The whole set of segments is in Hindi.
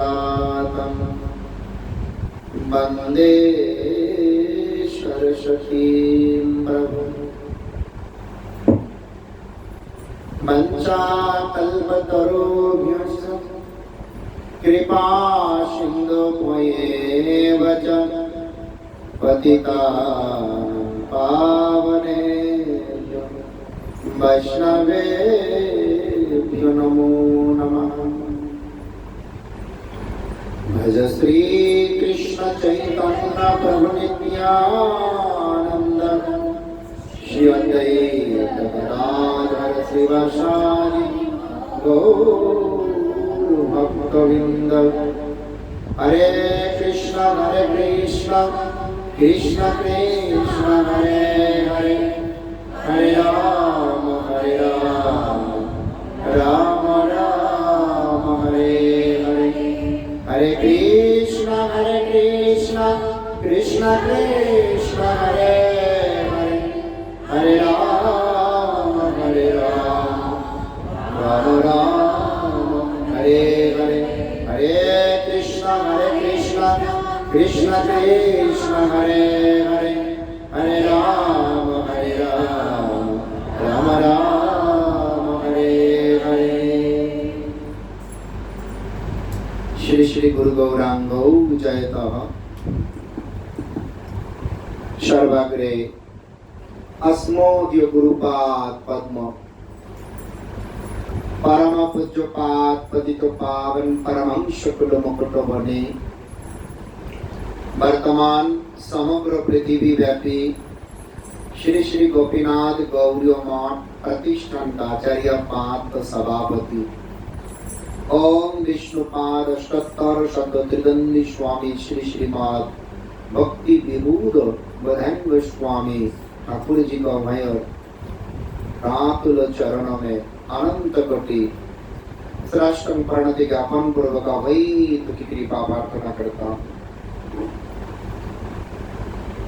सुरातं वन्दे सरस्वतीं प्रभुं। वञ्चाकल्पतरुभ्यश्च कृपा सिन्धुभ्येव च पतितानां पावनेभ्यो वैष्णवेभ्यो नमो नमः। भज श्री कृष्ण चैतन्य प्रभु नित्यानंद, श्री अद्वैत गदाधर श्रीवासादि गौर भक्तवृंद। हरे कृष्ण कृष्ण कृष्ण हरे हरे, हरे राम राम राम हरे हरे। हरे कृष्ण कृष्ण कृष्ण हरे हरे, हरे राम राम राम हरे हरे। हरे कृष्ण कृष्ण कृष्ण हरे हरे, हरे राम राम राम हरे हरे। श्री श्री गुरु गौरांगौ जयतः। सर्वाग्रे अस्मोद्य गुरुपाद पद्म, परम पूज्यपाद पतित पावन परमहंस कुल मुकुट बने वर्तमान समग्र पृथ्वी व्यापी श्री श्री गोपीनाथ गौरी मठ प्रतिष्ठान आचार्य पाद सभापति ओम विष्णुपाद अष्टोत्तर शब्द त्रिदंडी स्वामी श्री श्रीमद भक्ति विभूद बधांग स्वामी ठाकुर जी का भय रातुल चरणों में अनंत कोटि श्रेष्ठ प्रणति ज्ञापन पूर्वक वैत की कृपा प्रार्थना करता हूँ।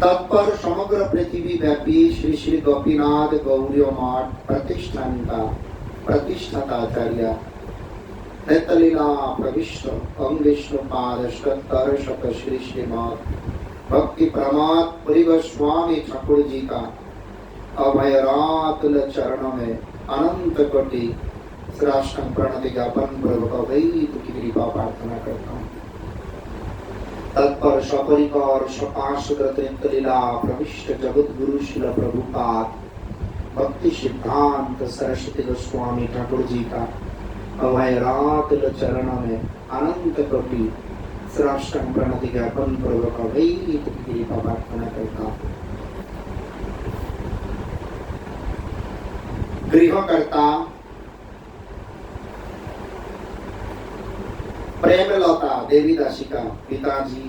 तत्पर समग्र पृथ्वी व्यापी श्री श्री गोपीनाथ गौरी मठ प्रतिष्ठान का प्रतिष्ठाता आचार्य नेतलीला प्रविष्ट ओम विष्णुपाद अष्टोत्तर शत श्री श्रीमद भक्ति प्रमाद परिव स्वामी ठाकुर जी का अभय रातुल चरणों में अनंत कोटि श्रेष्ठ प्रणति ज्ञापन पूर्वक वैत की कृपा प्रार्थना करता हूँ। तत्पर सपरिकर सपार्षद लीला प्रविष्ट जगत गुरु शिल प्रभुपाद भक्ति सिद्धांत सरस्वती गोस्वामी ठाकुर जी का अभय रातुल चरणों में अनंत कोटि श्रेष्ठ प्रणति ज्ञापन पूर्वक वैत की कृपा प्रार्थना करता हूँ। गृहकर्ता प्रेमलता देवी दासी का पिताजी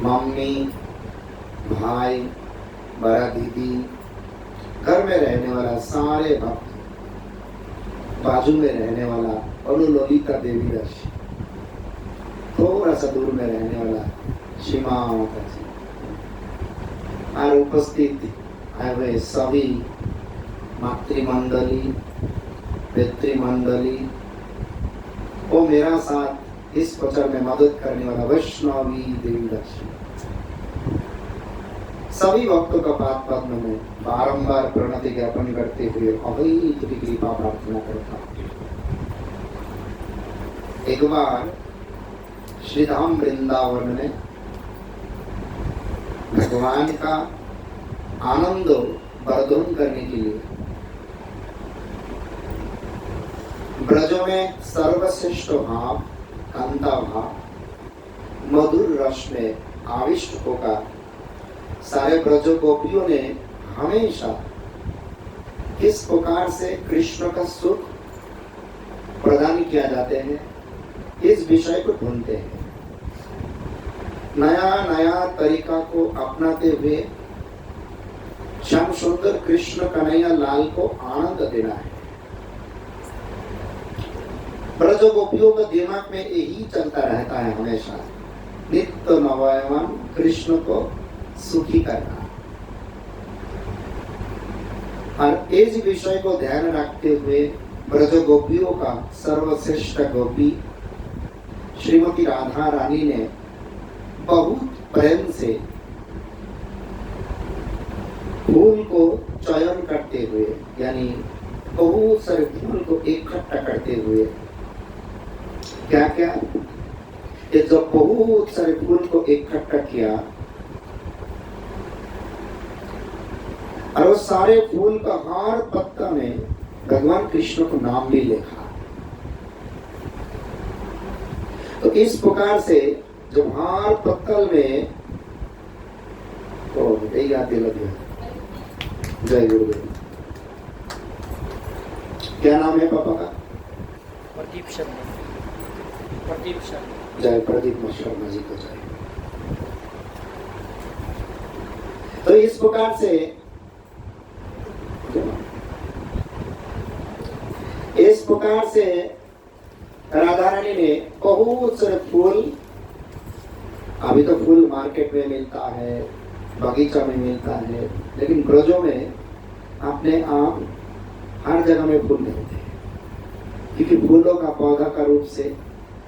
मम्मी भाई बड़ा दीदी घर में रहने वाला सारे भक्त बाजू में रहने वाला अनुलोलिता देवी दासी थोड़ा सा दूर में रहने वाला सीमा माता जी और उपस्थित आए हुए सभी मातृमंडली पितृमंडली वो मेरा साथ इस प्रचार में मदद करने वाला वैष्णवी देवी दासी सभी भक्तों का पाद पद्म में बारंबार प्रणति ज्ञापन करते हुए अवैत की कृपा प्रार्थना करता हूँ। एक बार श्रीधाम वृंदावन में भगवान का आनंद वर्धन करने के लिए ब्रजों में सर्वश्रेष्ठ भाव कांता भाव मधुर रस में आविष्ट होकर सारे ब्रज गोपियों ने हमेशा किस प्रकार से कृष्ण का सुख प्रदान किया जाते हैं इस विषय को ढूंढते हैं। नया नया तरीका को अपनाते हुए श्याम सुंदर कृष्ण कन्हैया लाल को आनंद देना है। ब्रज गोपियों का दिमाग में यही चलता रहता है हमेशा, नित्य नवयवन कृष्ण को सुखी करना। और इस विषय को ध्यान रखते हुए ब्रज गोपियों का सर्वश्रेष्ठ गोपी श्रीमती राधा रानी ने बहुत प्रेम से फूल को चयन करते हुए, यानी बहुत सारे फूल को इकट्ठा करते हुए, क्या क्या, ये जब बहुत सारे फूल को इकट्ठा किया और वो सारे फूल का हर पत्ता में भगवान कृष्ण को नाम भी लिखा। तो इस प्रकार से जब हर पत्तल में, तो यही याद दिला दिया। जय गुरुदेव। क्या नाम है पापा का? प्रदीप शर्मा। प्रदीप शर्मा। जय प्रदीप शर्मा जी को जय। तो इस प्रकार से राधा रानी ने बहुत सारे फूल, अभी तो फूल मार्केट में मिलता है, बगीचा में मिलता है, लेकिन ब्रजों में अपने आप हर जगह में फूल मिलते हैं, क्योंकि फूलों का पौधा का रूप से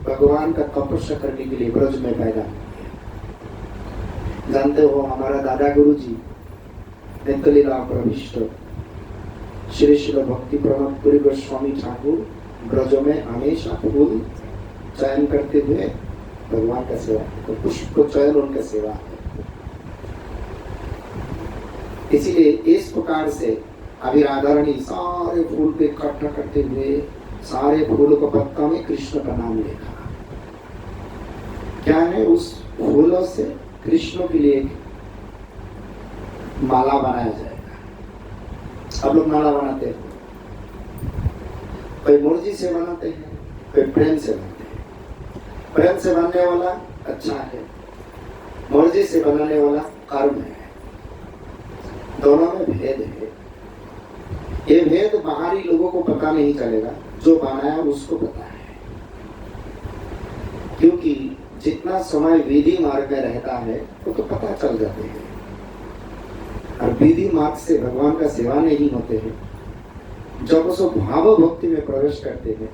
भगवान का तपस्या करने के लिए ब्रज में पैदा हुए। जानते हो, हमारा दादा गुरु जी नित्यलीला प्रविष्ट श्री श्री भक्ति प्रमोद पुरी गोस्वामी ठाकुर ब्रजों में हमेशा फूल चयन करते हुए भगवान का सेवा, तो पुष्प को चयन उनका सेवा है। इसीलिए इस प्रकार से अभी राधा रानी सारे फूल को इकट्ठा करते हुए सारे फूलों को पत्ता में कृष्ण का नाम लिखा। क्या है, उस फूलों से कृष्ण के लिए माला बनाया जाएगा। अब लोग माला बनाते हैं, कोई मुर्जी से बनाते हैं, कोई प्रेम से बनाते हैं। प्रेम से बनने वाला अच्छा है, मुर्जी से बनाने वाला कर्म है। दोनों में भेद है। ये भेद बाहरी लोगों को पता नहीं चलेगा, जो बनाया उसको पता है। क्योंकि जितना समय विधि मार्ग में रहता है वो तो पता चल जाते हैं, और विधि मार्ग से भगवान का सेवा नहीं होते हैं। जब उसको भाव भक्ति में प्रवेश करते हैं,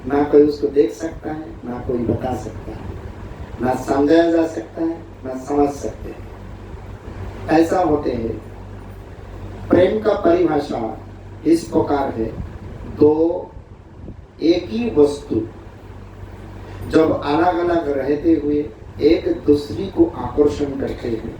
ना कोई उसको देख सकता है, ना कोई बता सकता है, ना समझाया जा सकता है, ना समझ सकते हैं। ऐसा होते हैं। प्रेम का परिभाषा इस प्रकार है, दो एक ही वस्तु जब अलग अलग रहते हुए एक दूसरी को आकर्षण करते हैं,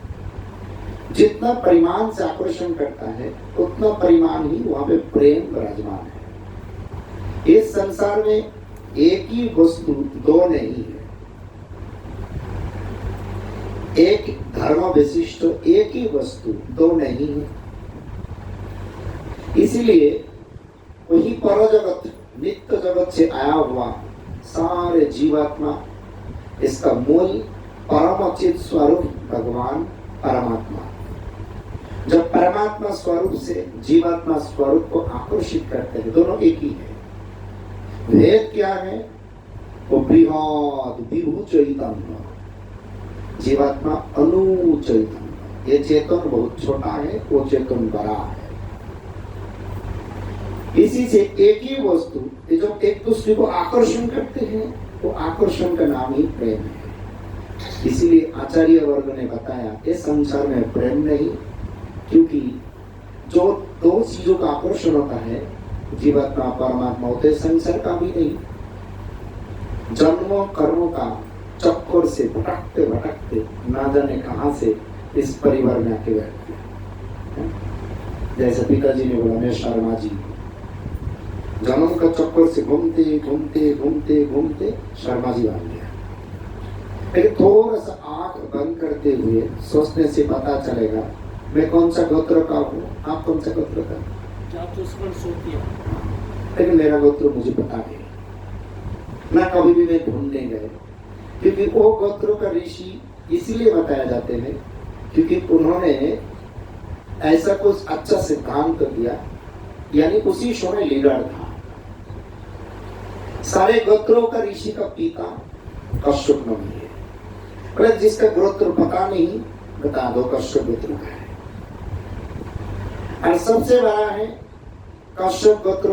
जितना परिमाण से आकर्षण करता है उतना परिमाण ही वहां पे प्रेम विराजमान है। इस संसार में एक ही वस्तु दो नहीं है, एक धर्म विशिष्ट एक ही वस्तु दो नहीं है। इसीलिए वही पर जगत नित्य जगत से आया हुआ सारे जीवात्मा, इसका मूल परमचित स्वरूप भगवान परमात्मा। जब परमात्मा स्वरूप से जीवात्मा स्वरूप को आकर्षित करते हैं, दोनों एक ही है। भेद क्या है? वो बृहद विभु चैतन्य, जीवात्मा अनु चैतन्य। ये चेतन बहुत छोटा है, वो चेतन बड़ा है। इसी से एक ही वस्तु जो एक दूसरे को आकर्षण करते हैं, वो आकर्षण का नाम ही प्रेम है। इसीलिए आचार्य वर्ग ने बताया, इस संसार में प्रेम नहीं, क्योंकि जो दो चीजों का आकर्षण होता है, जीवात्मा परमात्मा होते हैं, संसार का भी नहीं। जन्मों कर्मों का चक्कर से भटकते भटकते ना जाने कहां से इस परिवार में आके बैठते हैं। जैसे पिताजी ने बोला, मैं शर्मा जी, जन्म का चक्कर से घूमते घूमते घूमते घूमते शर्मा जी बन गया। लेकिन थोड़ा सा आंख बंद करते हुए सोचने से पता चलेगा, मैं कौन सा गोत्र का हूँ, आप कौन सा गोत्र का? लेकिन मेरा गोत्र मुझे पता नहीं, ना कभी भी मैं ढूंढने गए, क्योंकि वो गोत्रों का ऋषि इसीलिए बताया जाते हैं क्योंकि उन्होंने ऐसा कुछ अच्छा सिद्धांत दिया, यानी उसी समय लीडर था। सारे गोत्रों का ऋषि का पिता कश्यप मुनि है, मतलब जिसका गोत्र पता नहीं बता दो कश्यप गोत्र का है। और सबसे बड़ा है कश्यप गोत्र,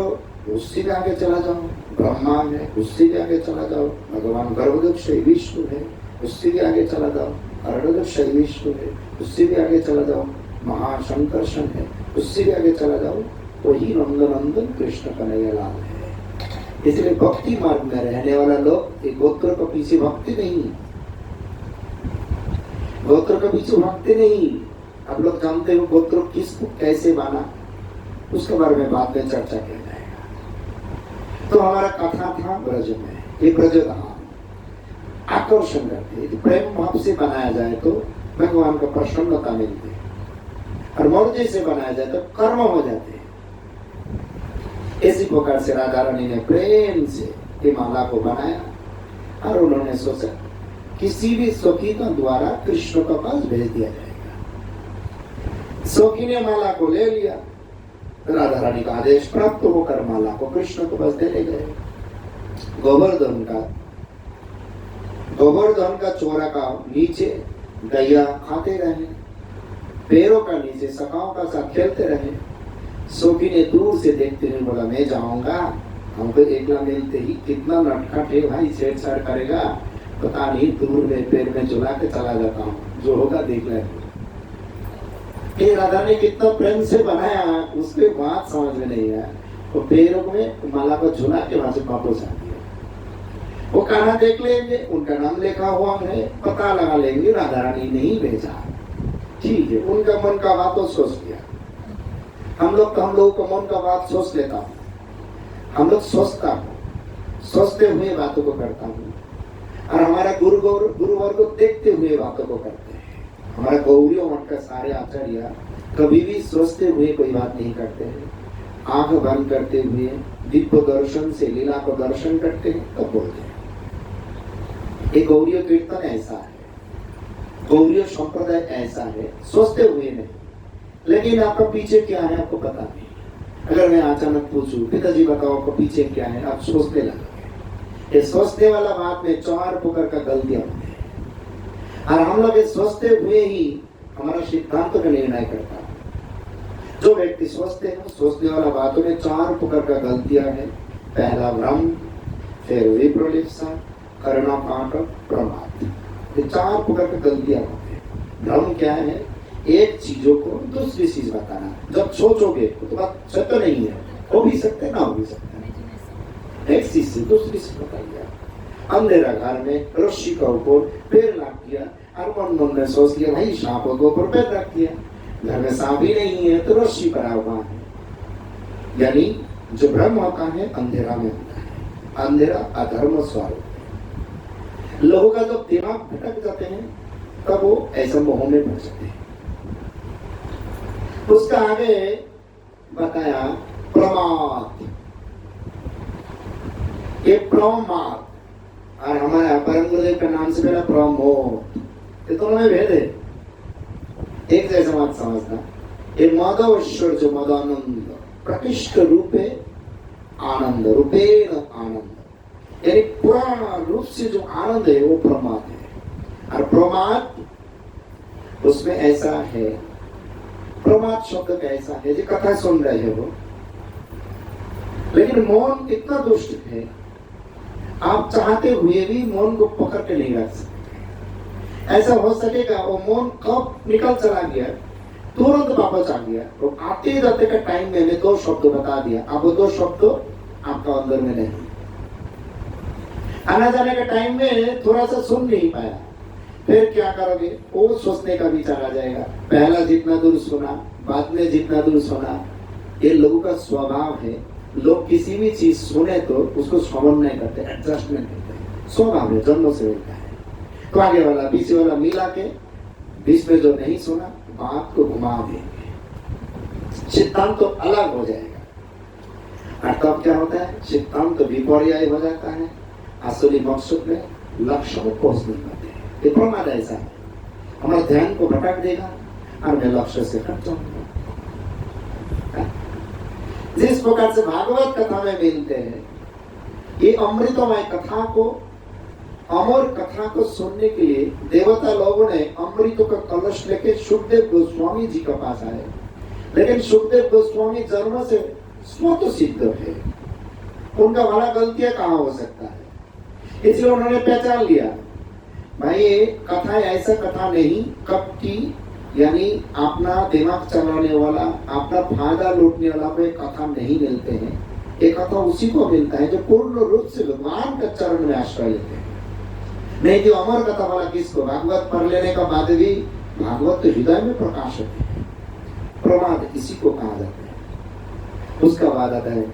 उससे भी आगे चला जाओ ब्रह्मा है, उससे भी आगे चला जाओ, भगवान गर्भदक्ष विष्णु है, उससे भी आगे चला जाओ, अर्णदक्ष विष्णु है, उससे भी आगे चला जाओ, महाशंकर्षण है, उससे भी आगे चला जाओ, वही नंदनंदन कृष्ण कन्हैया लाल है। इसलिए भक्ति मार्ग में रहने वाला लोग एक गोत्र के पीछे भक्ति नहीं, गोत्र के पीछे भक्ति नहीं। आप लोग जानते हो गोत्र किसको कैसे माना, उसके बारे में बाद में चर्चा किया जाएगा। तो हमारा कथा था ब्रज में, ये ब्रज धाम आकर्षण करते, प्रेम भाव से बनाया जाए तो भगवान का प्रसन्नता मिलती है, और मर्जी से बनाया जाए तो कर्म हो जाते हैं। इसी प्रकार से राधा रानी ने प्रेम से ये माला को बनाया, और उन्होंने सोचा किसी भी सखी के द्वारा कृष्ण के पास भेज दिया जाएगा। सखी ने माला को ले लिया, राधा रानी का आदेश प्राप्त होकर माला को कृष्ण के पास देने गए। गोवर्धन का चोरा का नीचे गैया खाते रहे, पैरों का नीचे सखाओं का साथ खेलते रहे। सखी ने दूर से देखते हुए बोला, मैं जाऊंगा, हमको एकला मिलते ही कितना नटखट है भाई, छेड़छाड़ करेगा, पता नहीं, दूर में पैर में झुला के चला जाता हूँ, जो होगा देख लेंगे। राधा ने कितना प्रेम से बनाया, उसके बात समझ में नहीं आया, वो पैरों में माला को झुला के वहां से वापस आ गया। वो कहाँ देख लेंगे, उनका नाम लिखा हुआ है, पता लगा लेंगे राधा रानी नहीं भेजा, ठीक है, उनका मन का बात तो सोच लिया। हम लोग का मन का बात सोच लेता हूँ, हम लोग सोचता हूँ, सोचते हुए बातों को करता हूँ, और हमारा गुरुवर को देखते हुए बातों को करते हैं। हमारा गौरी मठ का सारे आचार्य कभी भी सोचते हुए कोई बात नहीं करते हैं, आंख बंद करते हुए दिव्य दर्शन से लीला को दर्शन करते हैं तब बोलते हैं। ये गौरी कीर्तन ऐसा है, गौरी संप्रदाय ऐसा है, सोचते हुए नहीं। लेकिन आपका पीछे क्या है आपको पता नहीं। अगर मैं अचानक पूछूं, पिताजी बताओ आपको पीछे क्या है, आप सोचते लगेंगे। ये सोचने वाला बात में 4 प्रकार का गलतियां होती है, और हम लोग ये सोचते हुए ही हमारा सिद्धांत का निर्णय करता है। जो व्यक्ति सोचते हैं, सोचने वाला बातों में 4 प्रकार का गलतियां है। पहला भ्रम, फिर विप्रलिप्सा, कर्णापाठ, प्रमाद। ये 4 प्रकार की गलतियां होती है। भ्रम क्या है? एक चीजों को दूसरी चीज बताना। जब सोचोगे तो बात सत्य नहीं है, हो भी सकते ना हो भी सकते, एक चीज से दूसरी चीज बताइए। अंधेरा घर में रस्सी का ऊपर पैर रख दिया, और मन में सोच लिया भाई सांप के ऊपर पैर रख दिया, घर में सांप ही नहीं है तो रस्सी पड़ा हुआ है। यानी जो भ्रम होता है अंधेरा में होता है, अंधेरा अधर्म स्वरूप। लोगों का जब दिमाग भटक जाते हैं तब वो ऐसा मोह में पड़ जाते हैं। उसका आगे बताया प्रमाद, ये प्रमाद, और हमारे अपरम गुरुदेव का नाम से मेरा प्रमोद, ये दोनों में भेद है। एक जैसा मत समझना। ये माधवेश्वर जो मदानंद प्रकृष्ट रूपे आनंद, रूपेण आनंद, यानी पूरा रूप से जो आनंद है वो प्रमाद है। और प्रमाद उसमें ऐसा है, प्रमाद शब्द का ऐसा है जो कथा सुन रहे हो, लेकिन मौन इतना दुष्ट है, आप चाहते हुए भी मौन को पकड़ के नहीं रख सकते। ऐसा हो सकेगा वो मौन कब निकल चला गया, तुरंत वापस आ गया। तो आते जाते का टाइम में 2 शब्द बता दिया, अब वो 2 शब्द आपका अंदर में नहीं। आना जाने का टाइम में थोड़ा सा सुन नहीं पाया, फिर क्या करोगे? वो सोचने का विचार आ जाएगा, पहला जितना दूर सुना, बाद में जितना दूर सुना। ये लोगों का स्वभाव है, लोग किसी भी चीज सुने तो उसको श्रवण नहीं करते, एडजस्टमेंट करते हैं, स्वभाव है, जन्म से होता है। तो आगे वाला बीच वाला मिला के बीच में जो नहीं सुना बात को घुमा देंगे, सिद्धांत तो अलग हो जाएगा। और तब क्या होता है? सिद्धांत तो विपर्याय हो जाता है, असली मकसद में लक्ष्य को पहुंच नहीं पाते। ये प्रमाद ऐसा है, हमारे ध्यान को भटक देगा और मैं लक्ष्य से हट जाऊंगा। जिस प्रकार से भागवत कथा में मिलते हैं, ये अमृतमय कथा को, अमर कथा को सुनने के लिए देवता लोगों ने अमृत का कलश लेके सुखदेव गोस्वामी जी के पास आए। लेकिन सुखदेव गोस्वामी जन्म से स्वतः सिद्ध है, उनका भला गलतियां कहाँ हो सकता है। इसलिए उन्होंने पहचान लिया भाई ये कथा ऐसा कथा नहीं कब की, यानी अपना दिमाग चलाने वाला, अपना फायदा लूटने वाला को कथा नहीं मिलते हैं। एक कथा उसी को मिलता है जो पूर्ण रूप से भगवान का चरण में आश्रय लेते हैं। नहीं जो अमर कथा वाला किसको, भागवत पढ़ लेने का बाद भी भागवत तो हृदय में प्रकाशित है, प्रमाद इसी को कहा जाता है। उसका बाद आता है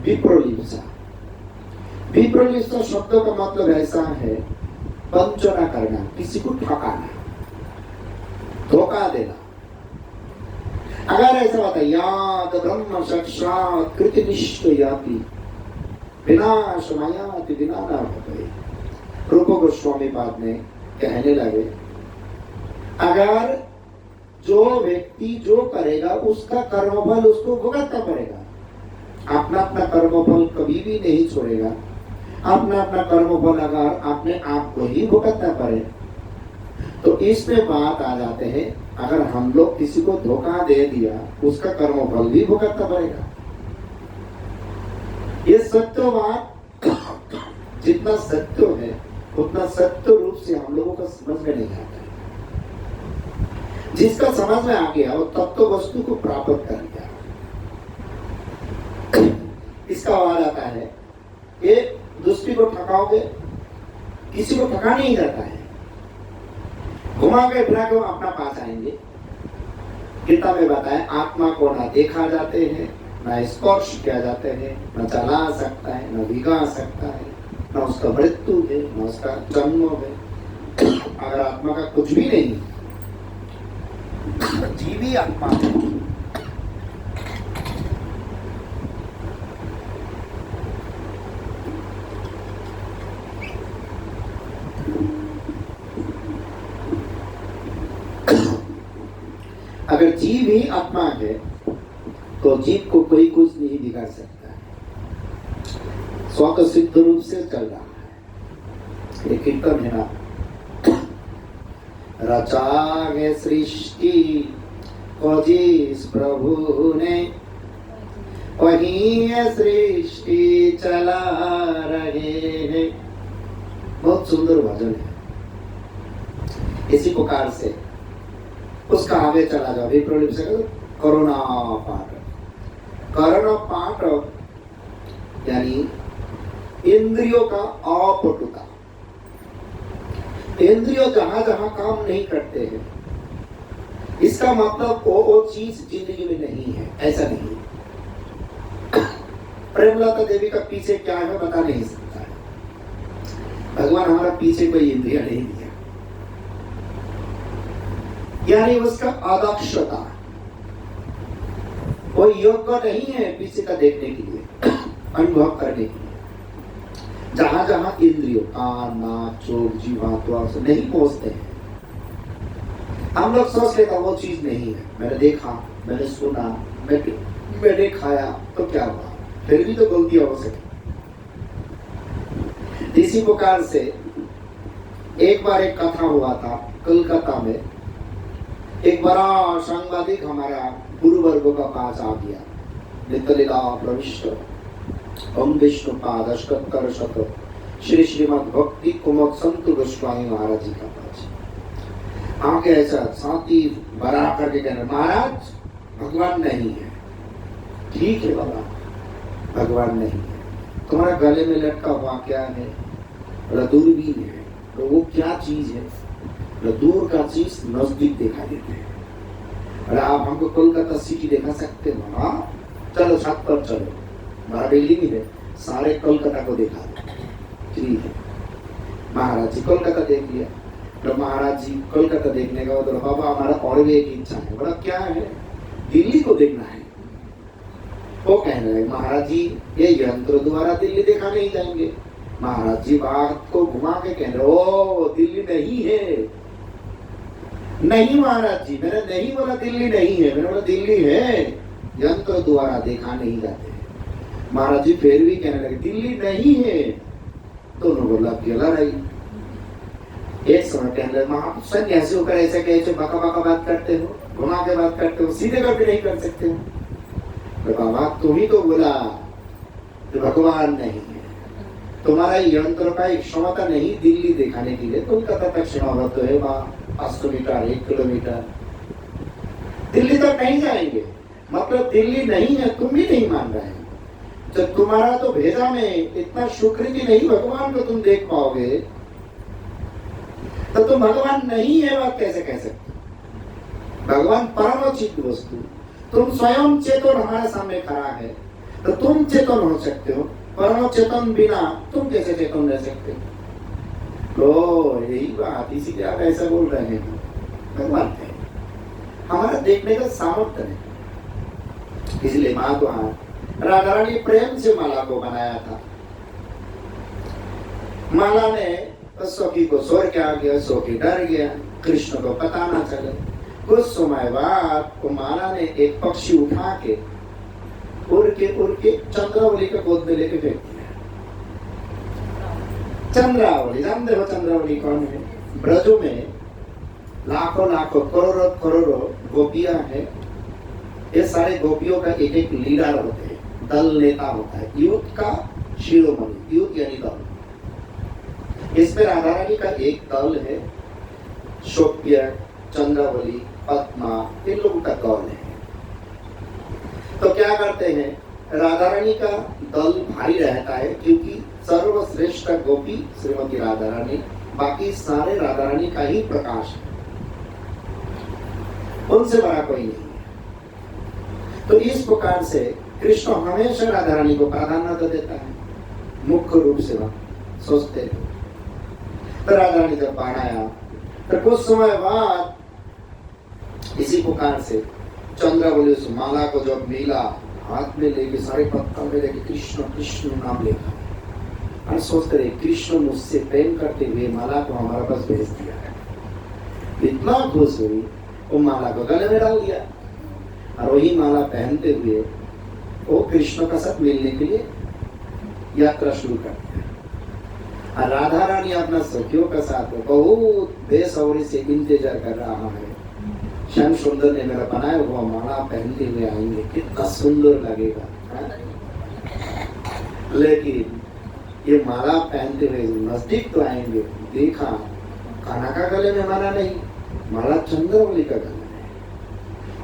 विप्रलिप्सा। विप्रलिप्सा शब्द का मतलब ऐसा है वंचना करना, किसी को ठकाना, धोखा देना। अगर ऐसा होता है याद ब्रह्म साक्षात कृतनिष्ठ याति विनाश मायाति विनाना भवे। रूप गोस्वामी पाद ने कहने लगे अगर जो व्यक्ति जो करेगा उसका कर्मफल उसको भुगतना पड़ेगा। अपना अपना कर्मफल कभी भी नहीं छोड़ेगा। अपना अपना कर्मफल अगर अपने आप को ही भुगतना पड़े तो इसमें बात आ जाते हैं अगर हम लोग किसी को धोखा दे दिया उसका कर्मफल भी भुगतना पड़ेगा। ये सत्य बात जितना सत्य है उतना सत्य रूप से हम लोगों को समझ में नहीं आता है। जिसका समझ में आ गया वो तत्व वस्तु को प्राप्त कर लिया। इसका वाद आता है ये दूसरी को ठकाओगे, किसी को ठका नहीं जाता है, घुमा के फिरा के अपना पास आएंगे। गीता में बताया आत्मा को ना देखा जाते हैं, ना स्पर्श किया जाते हैं, न चला सकता है, न भिगा सकता है, न उसका मृत्यु है, न उसका जन्म है। अगर आत्मा का कुछ भी नहीं, जीव ही आत्मा है। अगर जीव ही आत्मा है तो जीव को कोई कुछ नहीं बिगाड़ सकता है। स्वतः सिद्ध रूप से चल रहा है। एक कीर्तन है ना, रचागे सृष्टि को जिस प्रभु ने वही सृष्टि चला रहे हैं। बहुत सुंदर भजन है। इसी प्रकार से उसका आगे चला जाओ। विप्रलिप्सा करुणा पाठ। करुणा पाठ यानी इंद्रियों का अपटुता। इंद्रियों जहां जहां काम नहीं करते हैं इसका मतलब वो चीज जिंदगी में नहीं है, ऐसा नहीं। प्रेमलता देवी का पीछे क्या है बता नहीं सकता है। भगवान हमारा पीछे कोई इंद्रिया नहीं दिया, यानी उसका अदक्षता, वो योग्य नहीं है पीछे का देखने के लिए, अनुभव करने के लिए। जहां जहां इंद्रियों कान नाक चोख जीवा त्वचा से नहीं पहुंचते हैं, हम लोग सोच लेते वो चीज नहीं है। मैंने देखा, मैंने सुना, मैंने खाया तो क्या हुआ, फिर भी तो गलती हो सकती। इसी प्रकार से एक बार एक कथा हुआ था कलकत्ता में। एक बड़ा सांबादिक हमारा गुरु वर्गों का पास आ गया। नित्यलीला प्रविष्ट ओम विष्णु पाद अष्टोत्तर शत श्री श्रीमद् भक्ति कुमुद संत गोस्वामी महाराज जी का पास आगे ऐसा साथी बड़ा करके कहना महाराज भगवान नहीं है। ठीक है बाबा, भगवान नहीं है। तुम्हारा गले में लटका हुआ क्या है? दूरबीन है। तो वो क्या चीज है? दूर का चीज नजदीक दिखाई देते हैं। अरे आप हमको कोलकाता सिटी दिखा सकते हो? हाँ चलो छत पर चलो, हमारा बिल्डिंग है, सारे कोलकाता को दिखा दो। ठीक है, महाराज जी कोलकाता देख लिया। तो महाराज जी कोलकाता देखने का तो बाबा हमारा और भी एक इच्छा है। बोला क्या है? दिल्ली को देखना है। वो कहने लगे महाराज जी ये यंत्र द्वारा दिल्ली देखा नहीं जाएंगे। महाराज जी बात को घुमा के कह रहे ओ दिल्ली नहीं है। नहीं महाराज जी, मैंने नहीं बोला दिल्ली नहीं है, मैंने बोला दिल्ली है, यंत्र द्वारा देखा नहीं जाते। महाराज जी फिर भी कहने लगे दिल्ली नहीं है। दोनों बोला अकेला रही। एक समय कहने लगे आप सन्यासी होकर ऐसा कैसे बका बका बात करते हो, घुमा के बात करते हो, सीधे करके नहीं कर सकते हो? तो बाबा तुम ही तो बोला तो भगवान नहीं है। तुम्हारा यंत्र का एक क्षमता नहीं दिल्ली दिखाने के लिए, तुम कथा तक सीमाबद्ध है, वहां 800 मीटर 1 किलोमीटर, दिल्ली तक नहीं जाएंगे। मतलब दिल्ली नहीं है, तुम भी नहीं मान रहे हैं। जब तुम्हारा तो भेजा में इतना शुक्र कि नहीं भगवान को तुम देख पाओगे, तो तुम भगवान नहीं है बात कैसे कह सकते? भगवान परमोचित वस्तु, तुम स्वयं चेतन हमारे सामने खड़ा है, तो तुम चेतन हो सकते हो। परम चेतन बिना तुम कैसे चेतन रह सकते? तो यही बात, इसीलिए आप ऐसा बोल रहे हैं। भगवान है, हमारा देखने का सामर्थ्य नहीं। इसलिए माँ को राधा रानी प्रेम से माला को बनाया था। माला ने सखी को स्वर के आ गया, सखी डर गया, कृष्ण को पता ना चले। कुछ समय बाद को माला ने एक पक्षी उठा के उड़ के चंद्रावली के गोद में लेके फेंक दिया। चंद्रावली, जानते हो चंद्रावली कौन है? ब्रजों में लाखों लाखों करोड़ों करोड़ों गोपियां हैं। ये सारे गोपियों का एक एक लीडर होते हैं, दल नेता होता है, यूथ का शिरोमणि, यूथ यानी दल। इसमें राधा रानी का एक दल है, शोभ्य, चंद्रावली, पद्मा, इन लोगों का दल है। तो क्या करते हैं, राधा रानी का दल भारी रहता है, क्योंकि सर्वश्रेष्ठ गोपी श्रीमती राधा रानी, बाकी सारे राधा रानी का ही प्रकाश है, उनसे बड़ा कोई नहीं है। तो इस प्रकार से कृष्ण हमेशा राधा रानी को प्राधान्य देता है, मुख्य रूप से वह सोचते हैं। तो राधा रानी जब बाढ़ आया, तो कुछ समय बाद इसी प्रकार से चंद्रावली उस माला को जब मिला, हाथ में लेके, सारे पत्थर में लेके कृष्ण कृष्ण नाम लेगा, और सोचते रहे कृष्ण मुझसे प्रेम करते हुए माला को हमारे पास भेज दिया है। इतना खुश हुई, वो माला को गले में डाल दिया, और वही माला पहनते हुए वो कृष्ण का साथ मिलने के लिए यात्रा शुरू कर दिया। और राधा रानी अपना सखियों के साथ बहुत बेसब्री से इंतजार कर रहा है, श्याम सुंदर ने मेरा बनाया हुआ माला पहनते हुए आएंगे, कितना सुंदर लगेगा। लेकिन ये माला पहनते हुए नजदीक तो आएंगे, देखा कान्हा का गले में माला नहीं, माला चंद्रावली का गले में।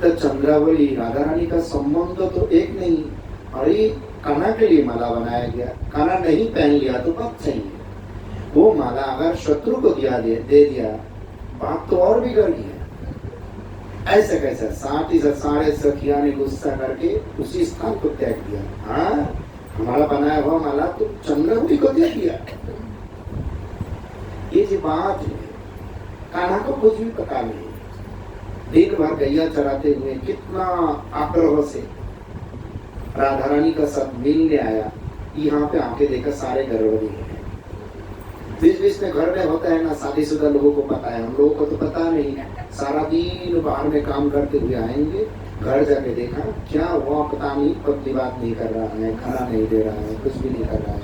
तो चंद्रावली राधा रानी का संबंध तो एक नहीं, और ये कान्हा के लिए माला बनाया गया। कान्हा नहीं पहन लिया तो बात सही है, वो माला अगर शत्रु को दे दिया, बात तो और बिगड़ गई है। ऐसा कैसा? साथ ही साथ सारे सखिया ने गुस्सा करके उसी स्थान को त्याग दिया। हाँ, हमारा बनाया हुआ माला तो चंद्रावली को दे दिया। ये जो बात है, कान्हा को कुछ भी पता नहीं। दिन भर गैया चराते हुए कितना आग्रह से राधा रानी का साथ मिलने आया, यहाँ पे आके देखा सारे गर्भवती हैं। बीच बीच में घर में होता है ना, शादीशुदा लोगों को पता है, हम लोगों को तो पता नहीं। सारा दिन बाहर में काम करते हुए आएंगे, घर जाके देखा क्या हुआ पता नहीं, पत्नी बात नहीं कर रहा है, खाना नहीं दे रहा है, कुछ भी नहीं कर रहा है।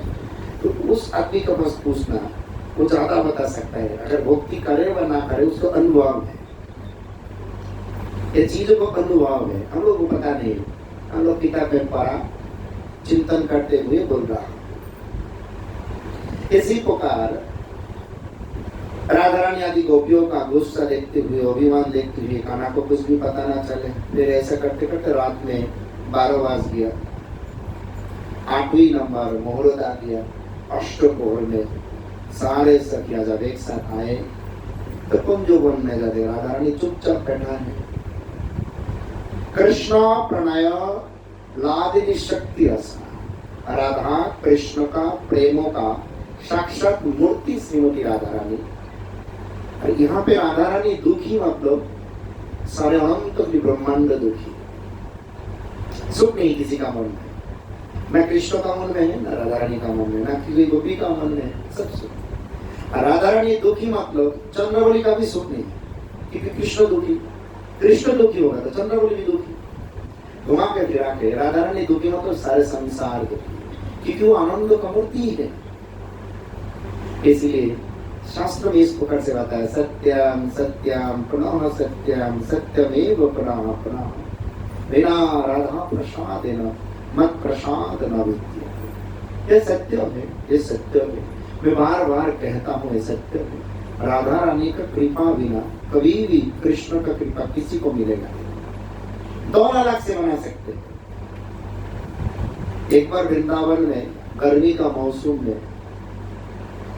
तो उस आदमी को बस पूछना, वो ज्यादा बता सकता है। अगर भक्ति करे व ना करे, उसको अनुभव है, ये चीजों को अनुभव है, हम लोग को पता नहीं। हम लोग किताब में पढ़ा, चिंतन करते हुए बोल रहा। इसी प्रकार राधा रानी आदि गोपियों का गुस्सा देखते हुए, अभिमान देखते हुए, कान्हा को कुछ भी पता ना चले। फिर ऐसा करते करते रात में 12 बज गया, 8वीं नंबर मुहूर्त आ गया। अष्टप्रहर में सारे सखिया जब एक साथ आए, तो कुंजो वन में जाते, राधा रानी चुपचाप बैठा है। कृष्ण प्रणय लादिनी शक्ति रस, राधा कृष्ण का प्रेमों का साक्षात मूर्ति श्रीमती राधा रानी। और यहाँ पे राधा रानी दुखी, मतलब सारे अनंत ब्रह्मांड दुखी, सुख नहीं किसी का मन में, ना कृष्ण का मन में है, ना राधा रानी का मन में, ना किसी गोपी का मन में है, सब सुख। राधा रानी दुखी मतलब चंद्रावली का भी सुख नहीं, क्योंकि कृष्ण दुखी होगा तो चंद्रावली भी दुखी। घुमा के फिरा के राधा रानी दुखी मतलब सारे संसार दुखी, क्योंकि वो आनंद का मूर्ति ही है। इसलिए शास्त्र में इस प्रकार से बताया, सत्यम सत्यम पुनः सत्यम सत्यमेव पुनः पुनः, बिना राधा प्रसादेन मत प्रसाद न विद्यते। ये सत्य है, ये सत्य है। मैं बार बार कहता हूँ ये सत्य है। राधा रानी का कृपा बिना कभी भी कृष्ण का कृपा किसी को मिलेगा नहीं। दोनों अलग से बना सकते हैं। एक बार वृंदावन में गर्मी का मौसम में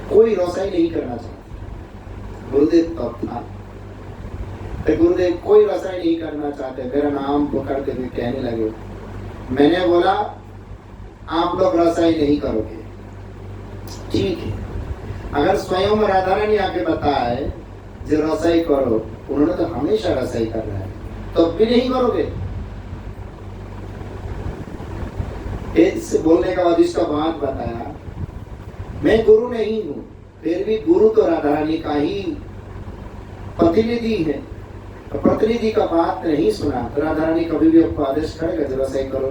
कोई रसोई नहीं करना चाहता, गुरुदेव तब था। गुरुदेव कोई रसोई नहीं करना चाहते, मेरा नाम पकड़ते हुए कहने लगे। मैंने बोला आप लोग रसोई नहीं करोगे, ठीक है। अगर स्वयं राधा रानी आके बताए जो रसोई करो, उन्होंने तो हमेशा रसोई कर रहा है, तो भी नहीं करोगे। इससे बोलने का बाद इसका बात बताया, मैं गुरु नहीं हूं, फिर भी गुरु तो राधा रानी का ही प्रतिनिधि है। तो प्रतिनिधि का बात नहीं सुना तो राधा रानी कभी भी आपको आदेश करेगा जरा सही करो।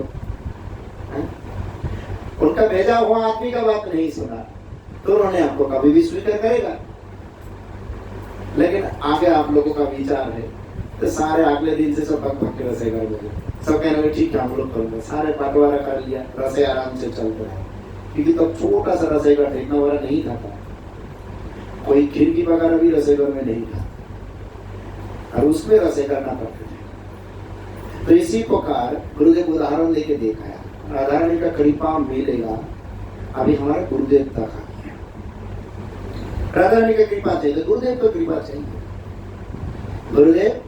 उनका भेजा हुआ आदमी का बात नहीं सुना तो उन्होंने आपको कभी भी स्वीकार करेगा। लेकिन आगे आप लोगों का विचार है तो सारे अगले दिन से सब पक के रसे कर देंगे, सब कहने लगे ठीक है हम लोग करेंगे। सारे बंटवारा कर लिया, रसे आराम से चल रहा है, क्योंकि तब छोटा सा रसे का ठेकना वाला नहीं खाता, कोई खिड़की वगैरह भी रसे घर में नहीं था और उसमें रसे करना पड़ते थे। तो इसी प्रकार गुरुदेव उदाहरण लेके दिखाया, राधा रानी का कृपा मिलेगा। अभी हमारे गुरुदेव तक आ गया, राधा रानी का कृपा चाहिए, गुरुदेव का कृपा चाहिए। गुरुदेव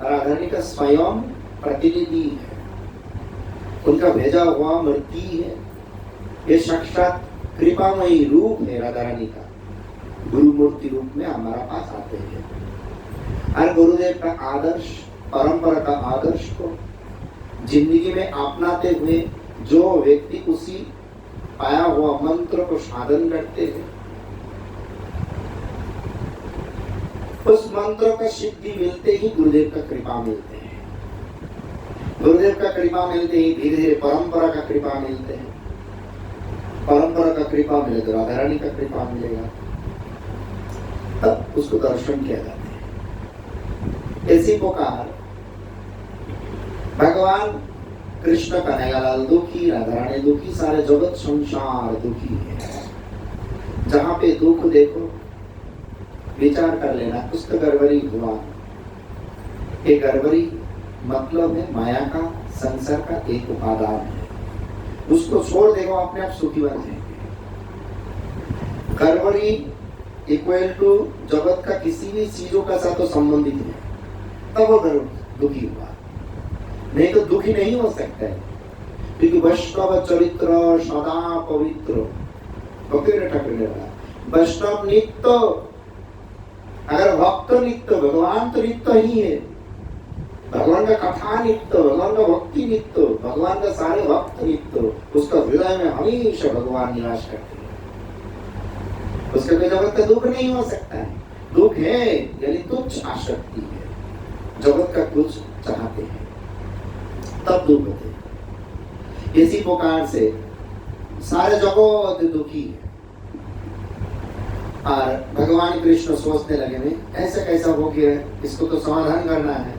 राधा रानी का स्वयं प्रतिनिधि है, उनका भेजा हुआ मूर्ति है, ये साक्षात कृपामयी रूप है राधा रानी का। गुरु मूर्ति रूप में हमारा पास आते हैं और गुरुदेव का आदर्श, परंपरा का आदर्श को जिंदगी में अपनाते हुए जो व्यक्ति उसी पाया हुआ मंत्र को साधन करते हैं, उस मंत्र का सिद्धि मिलते ही गुरुदेव का कृपा मिलते हैं। गुरुदेव का कृपा मिलते ही धीरे धीरे परंपरा का कृपा मिलते हैं, परंपरा का कृपा मिले तो राधा रानी का कृपा मिलेगा, तब उसको दर्शन किया जाता है। इसी प्रकार भगवान कृष्ण कन्हैयालाल दुखी, राधा रानी दुखी, सारे जगत संसार दुखी है। जहां पे दुख देखो विचार कर लेना, कुछ तो गड़बड़ी हुआ। ये गड़बड़ी मतलब है माया का, संसार का एक उपादान है, उसको छोड़ देगा अपने आप सुखी बन जाएंगे। गड़बड़ी इक्वल टू जगत का किसी भी चीजों का साथ तो संबंधित है, तब वो दुखी हुआ, नहीं तो दुखी नहीं हो सकता है। क्योंकि वैष्णव चरित्र सदा पवित्र, वैष्णव नित्य, अगर भक्त नित्य, भगवान तो नित्य ही है, भगवान का कथा नित्य, भगवान का भक्ति नित्य, भगवान का सारे भक्त नित्य, उसका हृदय में हमेशा भगवान निवास करते हैं, उसके कोई जगत का दुख नहीं हो सकता है। दुख है यानी तुच्छ आसक्ति है, जगत का कुछ चाहते हैं तब दुख होते हैं। इसी प्रकार से सारे जगत दुखी है और भगवान कृष्ण सोचने लगे में ऐसा कैसा हो गया, इसको तो समाधान करना है।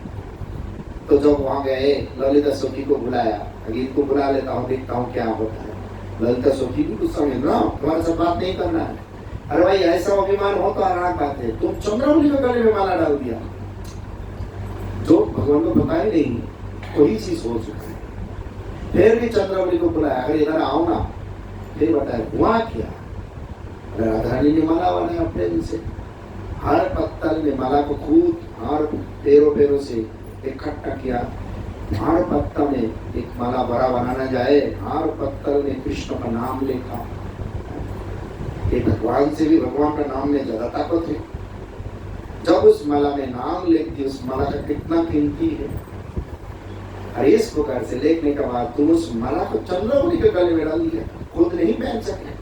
तो जब वहां गए, ललिता सखी को बुलाया, गीत को बुला लेता हूँ, देखता हूँ क्या होता है। ललिता सखी भी कुछ समझ लो, तुम्हारे साथ बात नहीं करना है। अरे भाई ऐसा अभिमान हो तो अलग बात है, तुम चंद्रमौली के गले में माला डाल दिया, जो भगवान को पता ही नहीं, वही चीज हो चुका है। फिर भी चंद्रमौली को बुलाया, अगर इधर आओ ना, फिर बताया हुआ क्या। राधा रानी ने माला बनाया अपने दिन से, हर पत्तल में माला को खूब हर पैरों से इकट्ठा किया। हर पत्तल में एक माला बड़ा बनाना जाए, हर पत्तल में कृष्ण का नाम लिखा। एक भगवान से भी भगवान का नाम में ज्यादा ताकत है। जब उस माला में नाम लिख दी, उस माला का कितना कीमती है। अरे इस प्रकार से लिखने के बाद तुम उस माला को चंद्रमौली के गले में डाल दिया, खुद नहीं पहन सके।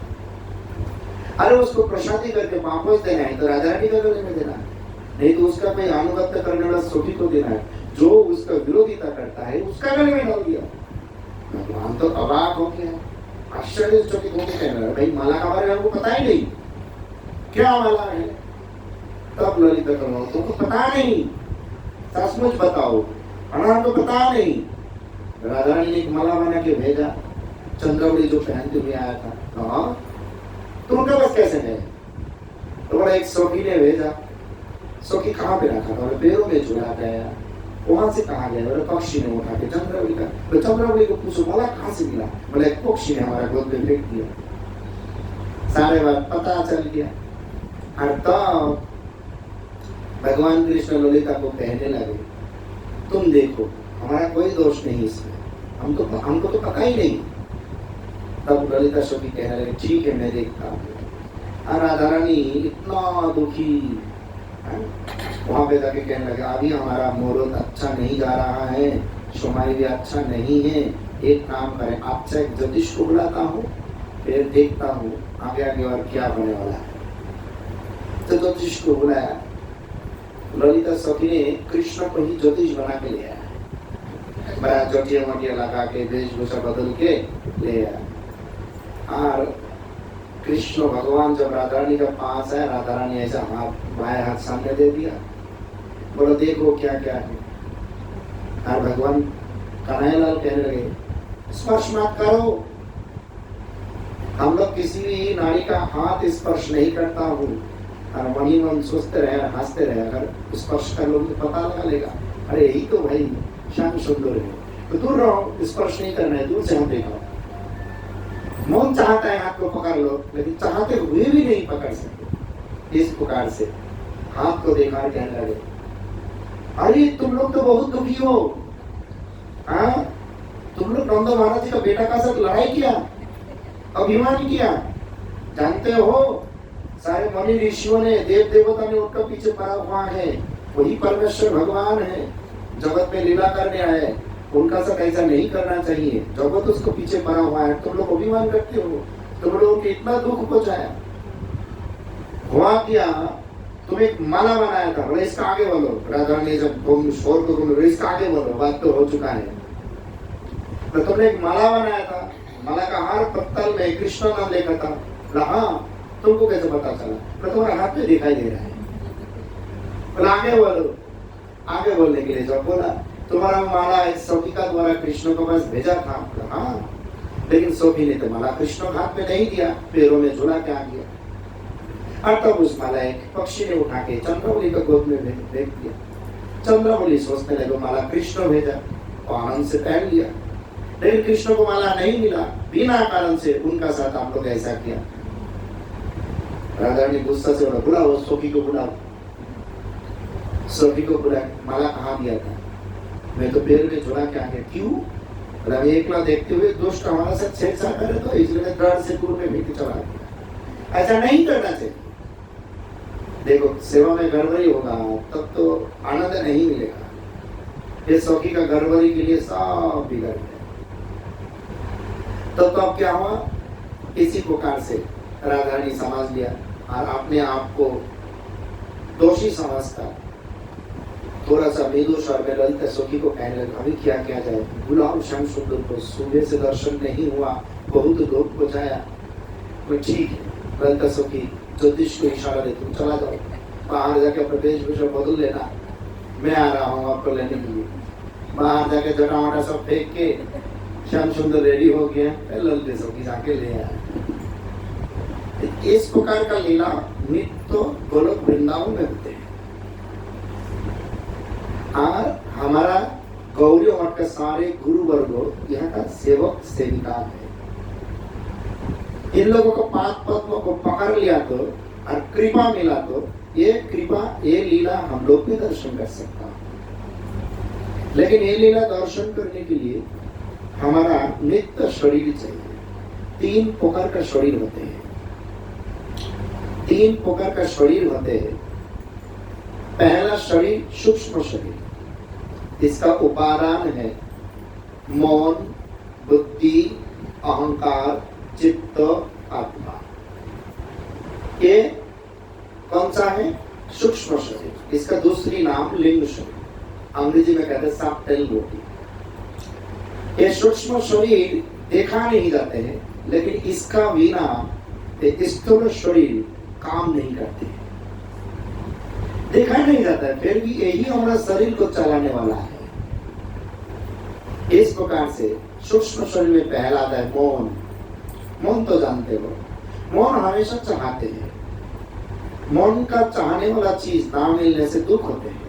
अरे उसको प्रसादी करके वापस देना है तो राधा रानी के गले में देना है, नहीं तो उसका कोई अनुगत्य करने वाला सखी को देना है। जो उसका विरोधिता करता है उसका गले में डाल दिया। भगवान तो अवाक हो गया, आश्चर्यचकित होकर कहने लगा, भाई माला का बारे में हमको पता ही नहीं, क्या माला है। तब ललिता करो, तुमको पता नहीं, सचमुच बताओ, हमको पता नहीं। राधा रानी ने एक माला बना के भेजा, चंद्रावली जो पहनते हुए आया था। हाँ, तो उनका बस कैसे गए? तो बोला एक सखी ने भेजा। सखी कहाँ पे रखा था? पैरों में झूला गया। वहां से कहा गया? बोले पक्षी ने उठा के चंद्रावली का। तो चंद्रावली को पूछो माला कहाँ से मिला? बोले एक पक्षी ने हमारा गोद में फेंक दिया। सारे बात पता चल गया। और तब भगवान कृष्ण ललिता को कहने लगे तुम देखो हमारा कोई दोष नहीं इसमें, हमको तो पता ही नहीं। तब ललिता सखी कहने लगे ठीक है मैं देखता हूँ। और राधा रानी इतना दुखी वहां पे जाके कहने लगे अभी हमारा मुहूर्त अच्छा नहीं जा रहा है, समय भी अच्छा नहीं है, एक काम करें आपसे एक ज्योतिष को बुलाता हूँ, फिर देखता हूँ आगे आगे और क्या होने वाला है। तो ज्योतिष को बुलाया। ललिता सखी ने कृष्ण को ही ज्योतिष बना के ले आया। बड़ा चोटिया मोटिया लगा के वेशभूषा बदल के ले आया। और कृष्ण भगवान जब राधा रानी के पास आए, राधा रानी ऐसा हाथ बाएं हाथ सामने दे दिया, बोलो देखो क्या क्या है। और भगवान कन्हैयालाल कहने लगे स्पर्श मत करो, हम लोग किसी भी नारी का हाथ स्पर्श नहीं करता हूँ। और मनी मन सोचते रहे हंसते रहे, अगर स्पर्श कर लोग तो पता लगा लेगा अरे यही तो भाई श्याम सुंदर है, तो दूर रहो, स्पर्श नहीं करना है, दूर से हम देखो। मन चाहता है हाथ को पकड़ लो, लेकिन चाहते हुए भी नहीं पकड़ सकते। इस प्रकार से हाथ को देखा कहने लगे अरे तुम लोग तो बहुत दुखी हो। हाँ, तुम लोग नंद महाराज जी का बेटा का साथ लड़ाई किया, अभिमान किया, जानते हो सारे मुनि ऋषियों ने देव देवता ने उनका पीछे पड़ा हुआ है, वही परमेश्वर भगवान है, जगत में लीला करने आए, उनका साथ ऐसा नहीं करना चाहिए, जगत उसको पीछे पड़ा हुआ है, तुम लोग अभिमान करते हो, तुम लोगों को इतना दुख पहुंचाया। हुआ क्या, तुम एक माला बनाया था, बोले इसका आगे बोलो। राधा ने जब तुम शोर को तुम इसका आगे बोलो, बात तो हो चुका है। तो तुमने एक माला बनाया था, माला का हार पत्तल में कृष्ण नाम लिखा था। हाँ, तुमको कैसे पता चला? तो तुम्हारे हाथ में दिखाई दे रहा है। बोला आगे बोलो। आगे बोलने के लिए जब बोला तुम्हारा माला इस सखी का द्वारा कृष्ण को पास भेजा था। हाँ, लेकिन सखी ने तो माला कृष्ण के हाथ में नहीं दिया, पैरों में झूला के आ गया। और तब उस माला एक पक्षी ने उठा के चंद्रावली को गोद में फेंक दिया। चंद्रावली सोचने लगे माला कृष्ण भेजा, तो आनंद से पहन लिया। लेकिन कृष्ण को माला नहीं मिला, बिना कारण से उनका साथ आप लोग ऐसा किया। राधा ने गुस्सा से बोला बुलाओ सखी को, बुलाओ सखी को। बुला माला कहाँ दिया था? मैं तो पैर में झूला के आ गया। क्यों? एकला देखते हुए दोस्त हमारा साथ छेड़छाड़ करे, तो इसलिए डर से दूर में भीतर चला गया। ऐसा नहीं करना चाहिए। देखो सेवा में गड़बड़ी होगा तब तो आनंद नहीं मिलेगा। ये सखी का गड़बड़ी के लिए सब बिगड़ गया। तो अब क्या हुआ? इसी प्रकार से राधा ने समझ लिया और अपने आप को दोषी समझता थोड़ा सा मृदु स्वर में ललिता सखी को कहने लगा अभी क्या किया जाए? बुलाओ श्याम सुंदर को, सुबह से दर्शन नहीं हुआ, बहुत दुख पहुंचाया। ठीक है, ललिता सखी ज्योतिष को इशारा दे तुम चला जाओ, बाहर जाके अपने वेशभूषा बदल लेना, मैं आ रहा हूँ आपको लेने के लिए। बाहर जाके जटा वटा सब फेंक के श्याम सुंदर रेडी हो गया, ललिता सखी जाके ले आया। इस प्रकार का लीला नित्य गोलोक वृंदावन में होते हैं। और हमारा गौरी मठ का सारे गुरु वर्ग यहाँ का सेवक सेविका है। इन लोगों को पाद पद्मों को पकड़ लिया तो और कृपा मिला तो ये कृपा ये लीला हम लोग भी दर्शन कर सकता है। लेकिन ये लीला दर्शन करने के लिए हमारा नित्य शरीर चाहिए। 3 प्रकार का शरीर होते हैं। 3 प्रकार का शरीर होते हैं। पहला शरीर सूक्ष्म शरीर, इसका उपादान है मौन, बुद्धि, अहंकार, चित्त, आत्मा। ये कौन सा है? सूक्ष्म शरीर। इसका दूसरी नाम लिंग शरीर, अंग्रेजी में कहते हैं सबटल बॉडी। ये सूक्ष्म शरीर देखा नहीं जाते हैं, लेकिन इसका बिना स्थूल शरीर काम नहीं करते। देखा नहीं जाता है, फिर भी यही हमारा शरीर को चलाने वाला है। इस प्रकार से सूक्ष्म शरीर में पहला आता है मौन। मौन तो जानते हो, मौन हमेशा चाहते हैं। मौन का चाहने वाला चीज ना मिलने से दुख होते हैं,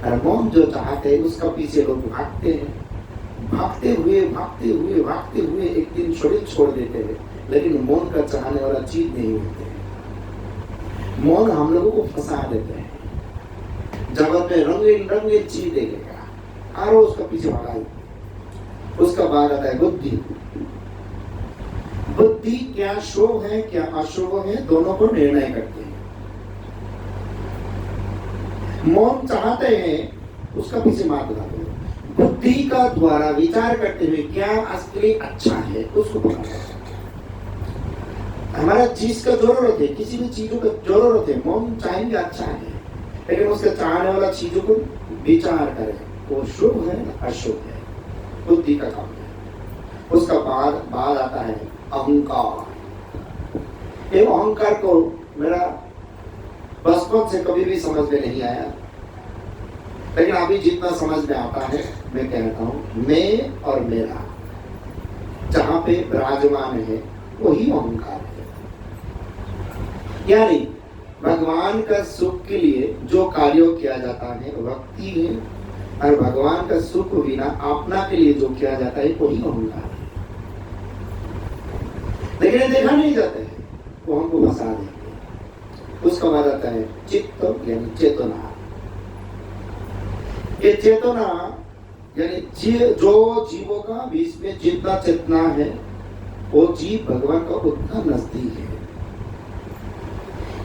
और मौन जो चाहते हैं उसका पीछे लोग भागते हैं। भागते हुए एक दिन शरीर छोड़ देते हैं, लेकिन मौन का चाहने वाला चीज नहीं होते हैं। मौन हम लोगों को फंसा देते हैं। जगत में रंगीन चीज देखेगा और उसका पीछे भागा। उसका बाद आता है बुद्धि। बुद्धि क्या शुभ है क्या अशुभ है, दोनों को निर्णय करते हैं। मौन चाहते हैं, उसका पीछे मार लगा दो। बुद्धि का द्वारा विचार करते हुए क्या असली अच्छा है उसको पकड़ना। हमारा चीज का जरूरत है, किसी भी चीजों का जरूरत है, मौन चाहेंगे अच्छा है, लेकिन उसके चाहने वाला चीजों को विचार करें, वो शुभ है अशुभ है, बुद्धि का काम है। उसका बाद आता है अहंकार। ये अहंकार को मेरा बचपन से कभी भी समझ में नहीं आया, लेकिन अभी जितना समझ में आता है मैं कहता हूं, मैं और मेरा जहां पे विराजमान है वही अहंकार है। यानी भगवान का सुख के लिए जो कार्य किया जाता है भक्ति है, और भगवान का सुख बिना अपना के लिए जो किया जाता है वही अहंकार है। लेकिन ये देखा नहीं जाता है, वो हमको फंसा देंगे। उसका बाद आता है चित्त यानी चेतना। ये चेतना यानी जो जीवों का बीच में जितना चेतना है वो जीव भगवान का उतना नजदीक है।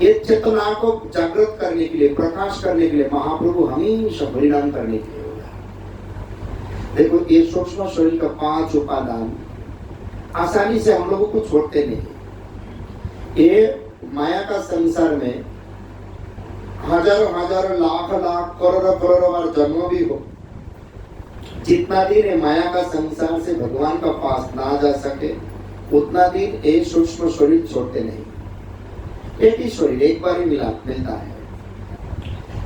ये चेतना को जागृत करने के लिए, प्रकाश करने के लिए महाप्रभु हमेशा परिणाम करने के लिए होगा। देखो ये सूक्ष्म शरीर का 5 उपादान आसानी से हम लोगों को छोड़ते नहीं। ये माया का संसार में हजारों लाख करोड़ों बार जन्म भी हो, जितना दिन ये माया का संसार से भगवान का पास ना जा सके उतना दिन ये सूक्ष्म शरीर छोड़ते नहीं। एक ही शरीर एक बार ही मिलता है।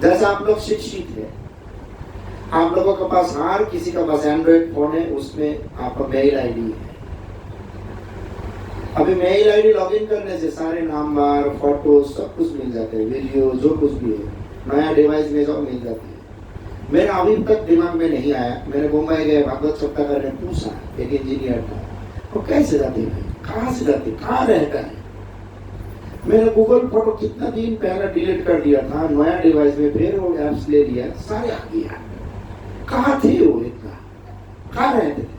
जैसा आप लोग शिक्षित है, आप लोगों के पास हर किसी का पास एंड्रॉइड फोन है, उसमें आपका मेल आईडी है। अभी मेल आईडी लॉगिन करने से सारे नंबर, फोटो सब कुछ मिल जाते हैं, वीडियो जो कुछ भी है, नया डिवाइस में सब मिल जाती है। मेरा अभी तक दिमाग में नहीं आया। मैंने मुंबई गए, भागवत सप्ताह ने पूछा, एक इंजीनियर था, वो कैसे जाते हैं, कहाँ से जाते, कहाँ रहता है। मैंने गूगल फोटो कितना दिन पहले डिलीट कर दिया था, नया डिवाइस में फिर वो एप्स ले लिया, सारे आ गया। कहाँ थे वो इतना, कहाँ रहते थे,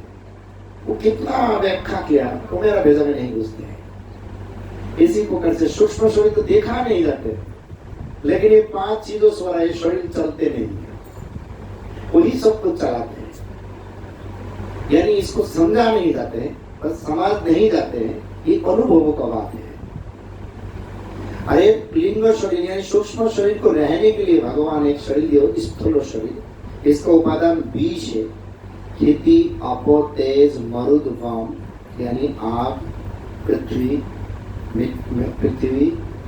वो कितना व्याख्या किया, वो मेरा भेजा में नहीं घुसते हैं। इसी प्रकार से सूक्ष्म शरीर तो देखा नहीं जाते, लेकिन ये 5 चीजों से ये शरीर चलते नहीं है, वही सब कुछ चलाते हैं। यानी इसको समझा नहीं जाते, बस समझ नहीं जाते हैं, ये अनुभवों का बात है। अरे लिंग शरीर यानी सूक्ष्म शरीर को रहने के लिए भगवान एक शरीर दिया, स्थूल शरीर। इसका उपादान 20 है। खेती, अपो, तेज, मरुद, वाम यानी आग, पृथ्वी,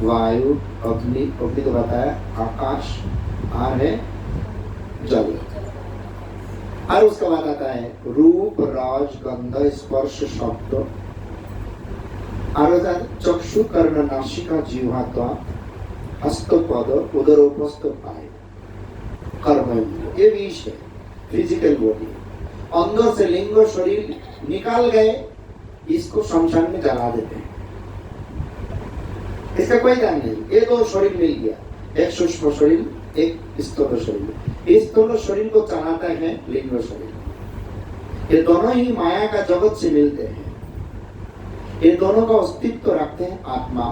वायु, अग्नि तो बताया, आकाश, आर है जल। और उसका बाद आता है रूप, राज, गंध, स्पर्श, शब्द, और चक्षु, कर्ण, नासिका, जिह्वा, त्वक, हस्त, पद, उदरोपस्थ, पाय, कर्म, ये 20 है फिजिकल बॉडी। अंदर से लिंग शरीर निकाल गए, इसको शमशान में जला देते हैं, इसका कोई काम नहीं। ये 2 शरीर मिल गया, एक सूक्ष्म शरीर, एक स्थूल शरीर। इस स्थूल शरीर को चलाता है लिंग शरीर। ये दोनों ही माया का जगत से मिलते हैं, ये दोनों का अस्तित्व रखते हैं आत्मा।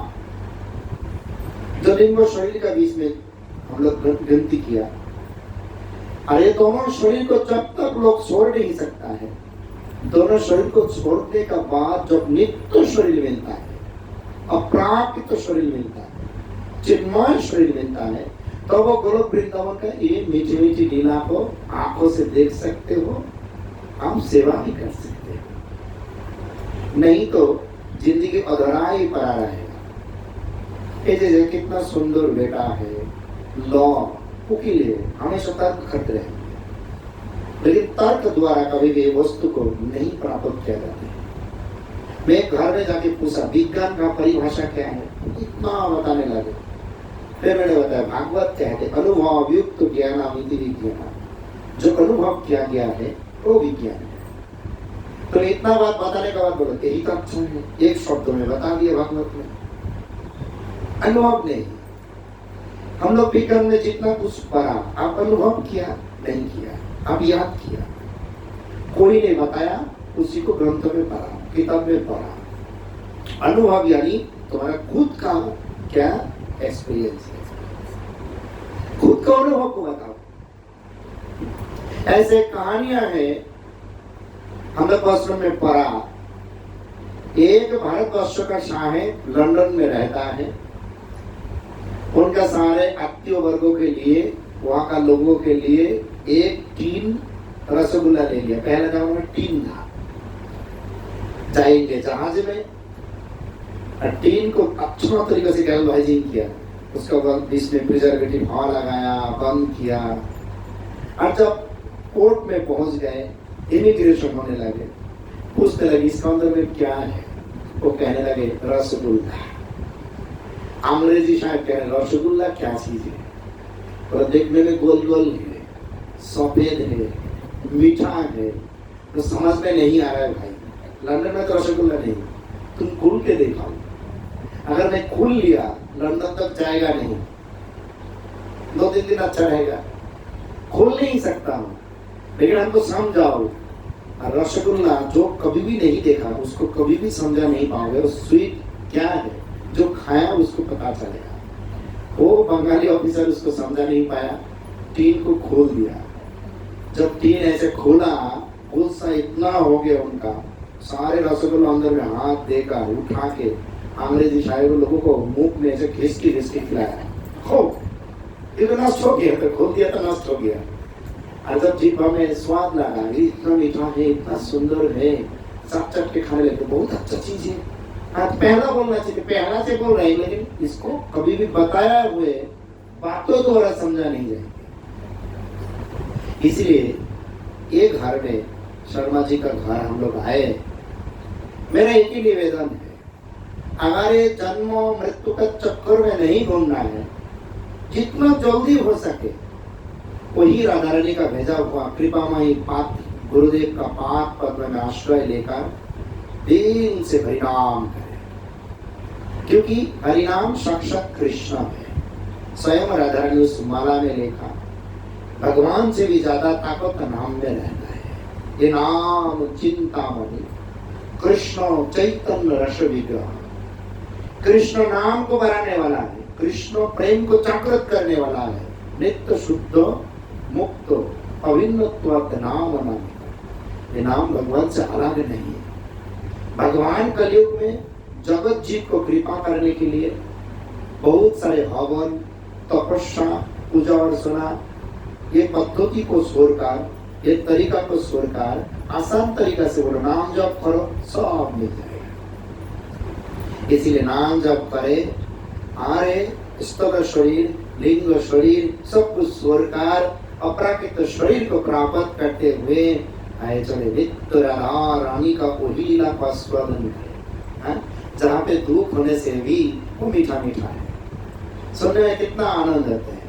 जो लिंग शरीर का बीच में हम लोग गिनती किया, और ये दोनों शरीर को जब तक लोग छोड़ नहीं सकता है, दोनों शरीर को छोड़ने का बाद जब नित्य शरीर मिलता है, अप्राकृत शरीर मिलता है, चिन्मय शरीर मिलता है, तो वो गोलोक वृंदावन का ये मीठी मीठी लीला को आंखों से देख सकते हो, हम सेवा भी कर सकते हो। नहीं तो जिंदगी अधूरा ही पड़ा रहेगा। ये जैसे कितना सुंदर बेटा है, लॉ वकील है, हमेशा तर्क करते रहेंगे, लेकिन तर्क द्वारा कभी भी वस्तु को नहीं प्राप्त किया जाता है। मैं घर में जाके पूछा विज्ञान का परिभाषा क्या है, इतना बताने लगे। फिर मैंने बताया भागवत कहते अनुभव युक्त ज्ञान विज्ञान, जो अनुभव किया गया है वो विज्ञान है। तो इतना बात बताने के बाद बोला यही तो अच्छा है, एक शब्द में बता दिया भागवत में। अनुभव नहीं, हम लोग विज्ञान में जितना कुछ पढ़ा, आप अनुभव किया नहीं किया, आप याद किया, कोई ने बताया, उसी को ग्रंथ में पढ़ा, किताब में पढ़ा। अनुभव यानी तुम्हारा खुद का क्या एक्सपीरियंस है, खुद का अनुभव को बताओ। ऐसे कहानियां हैं, हम लोग आश्रम में पढ़ा। एक भारतवर्ष का शाह है, लंदन में रहता है। उनका सारे आत्मीय वर्गों के लिए, वहां का लोगों के लिए एक टीन रसगुल्ला ले लिया। पहला जमाना में टीन था, जाएंगे जहाज में, टीन को अच्छा तरीके से गैल्वेनाइजिंग किया, उसका बीच में प्रिजर्वेटिव हवा लगाया, बंद किया। और जब कोर्ट में पहुंच गए, इमिग्रेशन होने लगे, पूछने लगे इसका अंदर में क्या है, वो कहने लगे रसगुल्ला। अंग्रेजी शायद कह रहे रसगुल्ला क्या चीज है, और देखने में गोल गोल है, सफेद है, मीठा है, तो समझ में नहीं आ रहा है भाई। लंदन में तो रसगुल्ला नहीं, तुम खोल के देखो। अगर मैं खोल लिया लंदन तक जाएगा नहीं, 2-3 दिन अच्छा रहेगा, खोल नहीं सकता हूँ। लेकिन हमको समझाओ, रसगुल्ला जो कभी भी नहीं देखा उसको कभी भी समझा नहीं पाओगे वो स्वीट क्या है, जो खाया उसको पता चलेगा। वो बंगाली ऑफिसर उसको समझा नहीं पाया, टीन को खोल दिया। जब टीन ऐसे खोला, गुस्सा इतना हो गया उनका, सारे रसगुल्ला अंदर में हाथ देकर उठा के अंग्रेजी शायर लोगों को मुंह में ऐसे घिसकी खिलाया। हो ये तो नष्ट हो गया, तो खोल दिया तो नष्ट हो गया। और जब जीभ में स्वाद लगा, इतना मीठा है, इतना सुंदर है, सब चट के खाने लगे, बहुत अच्छा चीज है। आज पहला बोलना चाहिए, पहला से बोल रहे हैं, लेकिन इसको कभी भी बताया हुए बातों द्वारा समझा नहीं जाएगा। इसलिए एक घर में, शर्मा जी का घर हम लोग आए, मेरा एक ही निवेदन है, हमारे जन्म मृत्यु का चक्कर में नहीं घूमना है। जितना जल्दी हो सके वही राधा रानी का भेजा हुआ कृपामयी पात्र गुरुदेव का पाद पद्म में आश्रय लेकर दिन से हरिनाम करें, क्योंकि हरिनाम साक्षात कृष्ण है। स्वयं राधा रानी उस माला में लेखा, भगवान से भी ज्यादा ताकत नाम में रहता है। ये नाम चिंतामणि कृष्ण चैतन्य रस विग्रह, कृष्ण नाम को बढ़ाने वाला है, कृष्ण प्रेम को जागृत करने वाला है। नित्य शुद्ध मुक्त अभिन्नत्वात् नाम नाम। ये नाम भगवान से अलग नहीं है। भगवान कलयुग में जगत जीव को कृपा करने के लिए बहुत सारे हवन, तपस्या, पूजा अर्चना, ये पद्धति को छोड़कर, ये तरीका को छोड़कर आसान तरीका से बोलो नाम जप करो, सब मिल जाएगा। इसीलिए नाम जप करे, आरे स्थल शरीर, लिंग शरीर सब कुछ छोड़कर अपराकृत शरीर को प्राप्त करते हुए आए चले नित्य राधा रानी का वो लीला का स्वर्णन है, जहाँ पे दुख होने से भी वो मीठा मीठा है, सुनने में कितना आनंद आता है।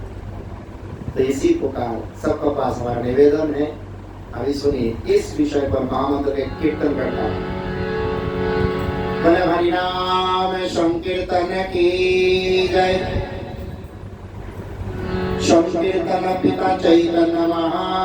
तो इसी प्रकार सबका पास हमारा निवेदन है, अभी सुनिए इस विषय पर महामंत्र के कीर्तन करता है। हरि नाम संकीर्तन की जय। संकीर्तन पिता चैतन्य महा